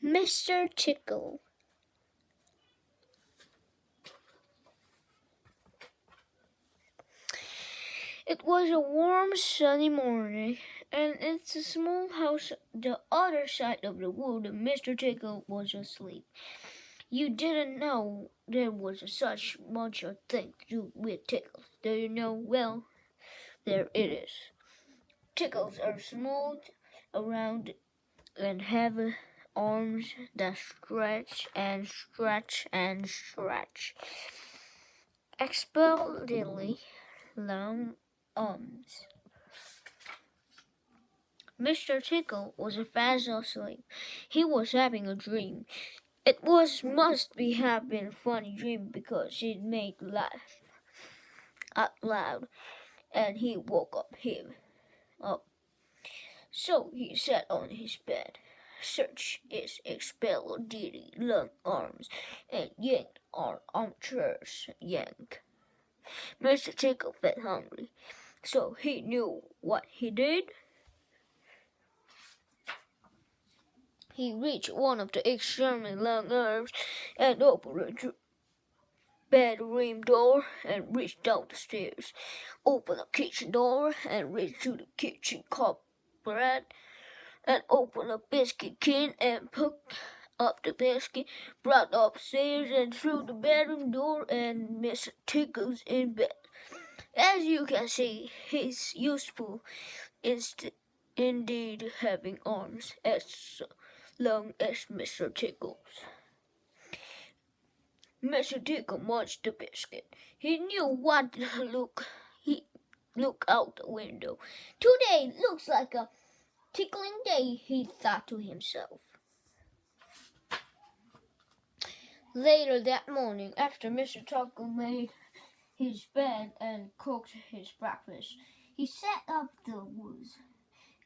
Mr. Tickle. It was a warm, sunny morning, and it's a small house the other side of the wood, and Mr. Tickle was asleep. You didn't know there was such much a thing to do with tickles. Do you know? Well, there it is. Tickles are smooth, round, and have arms that stretch and stretch and stretch. Explodingly long arms. Mr. Tickle was fast asleep. He was having a dream. It must be have been a funny dream because it made laugh out loud, and he woke him up. So he sat on his bed, stretched his explodingly long arms, and yanked on armchairs. Yank. Mr. Tickle felt hungry, so he knew what he did. He reached one of the extremely long arms and opened the bedroom door and reached down the stairs, opened the kitchen door and reached to the kitchen cupboard and opened a biscuit tin and picked up the biscuit, brought upstairs and through the bedroom door, and Mr. Tickle's in bed. As you can see, he's useful indeed having arms as long as Mr. Tickle's. Mr. Tickle munched the biscuit. He knew what to look. He looked out the window. Today looks like a tickling day, he thought to himself. Later that morning, after Mr. Tickle made his bed and cooked his breakfast, he set up the woods.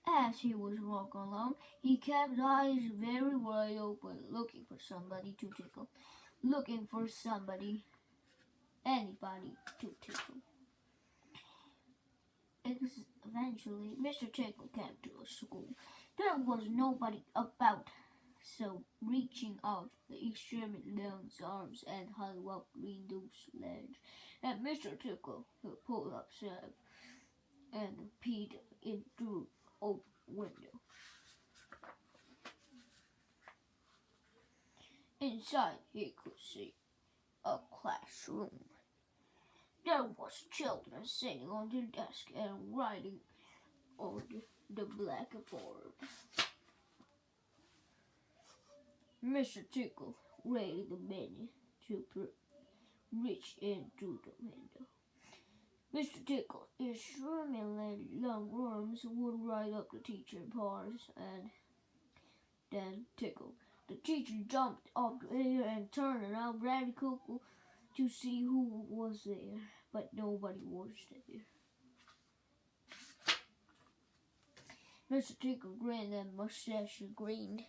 As he was walking along, he kept eyes very wide open, looking for somebody to tickle, looking for anybody to tickle. Eventually, Mr. Tickle came to a school. There was nobody about, so reaching out the extremely long arms and held up windows ledge, and Mr. Tickle pulled up himself and peeped in through a window. Inside, he could see a classroom. There was children sitting on the desk and writing on the blackboard. Mr. Tickle waited a minute to reach in through the window. Mr. Tickle, his extremely long arms would ride up the teacher's bars and then tickle. The teacher jumped up there and turned around very quickly to see who was there, but nobody was there. Mr. Tickle grinned and mustache grinned.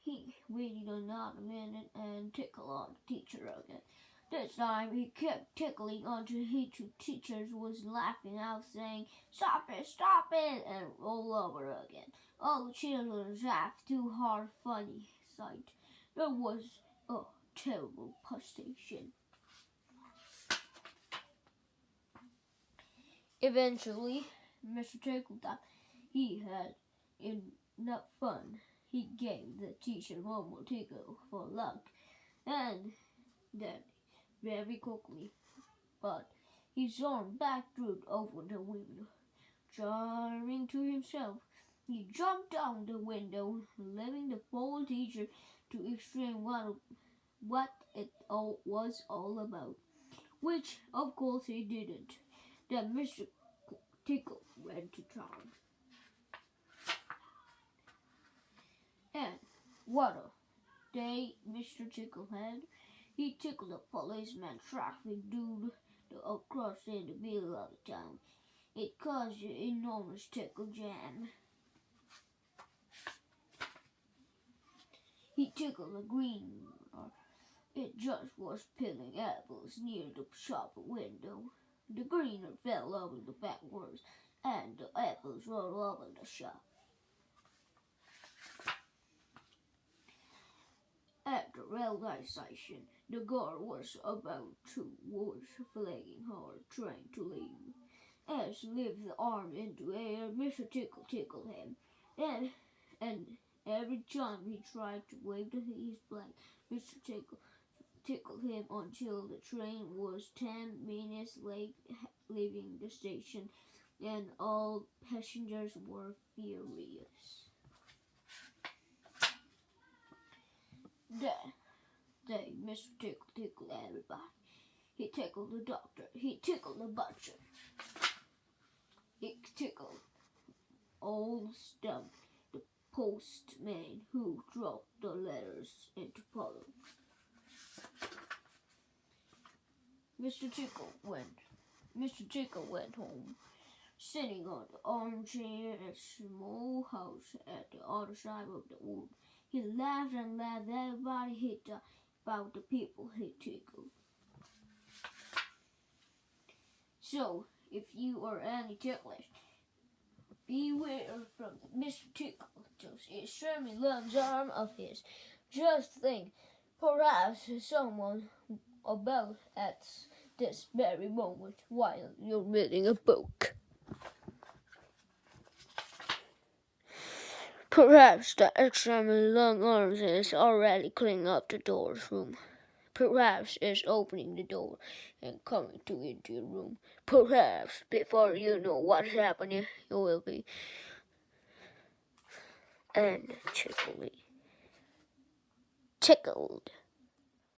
He waited another minute and tickled on the teacher again. This time he kept tickling until the teacher was laughing out, saying, stop it, and roll over again. All the children laughed too hard, funny sight. There was a terrible pulsation. Eventually, Mr. Tickle thought he had enough fun. He gave the teacher one more tickle for luck, and then, very quickly, but his arm back through over the window. Charming to himself, he jumped down the window, leaving the poor teacher to explain what it all was all about, which, of course, he didn't. Then Mr. Tickle went to town. And what a day Mr. Tickle had. He tickled a policeman traffic dude across in the middle of the town. It caused an enormous tickle jam. He tickled a greener. It just was peeling apples near the shop window. The greener fell over the backwards, and the apples rolled over the shop. realization the guard was about to was flagging hard, trying to leave. As he lifted the arm into air, Mr. Tickle tickled him, and every time he tried to wave his flag, Mr. Tickle tickled him until the train was 10 minutes late leaving the station, and all passengers were furious. They Mr. Tickle tickled everybody. He tickled the doctor. He tickled the butcher. He tickled old Stump, the postman who dropped the letters into puddle. Mr. Tickle went home, sitting on the armchair in a small house at the other side of the wood. He laughed and laughed at everybody he talked about the people he tickled. So, if you are any ticklers, beware from Mr. Tickle to his swimming lunge arm of his. Just think, perhaps someone about at this very moment while you're reading a book. Perhaps the extremely long arms is already cleaning up the door's room. Perhaps it's opening the door and coming into your room. Perhaps before you know what's happening, you will be tickled.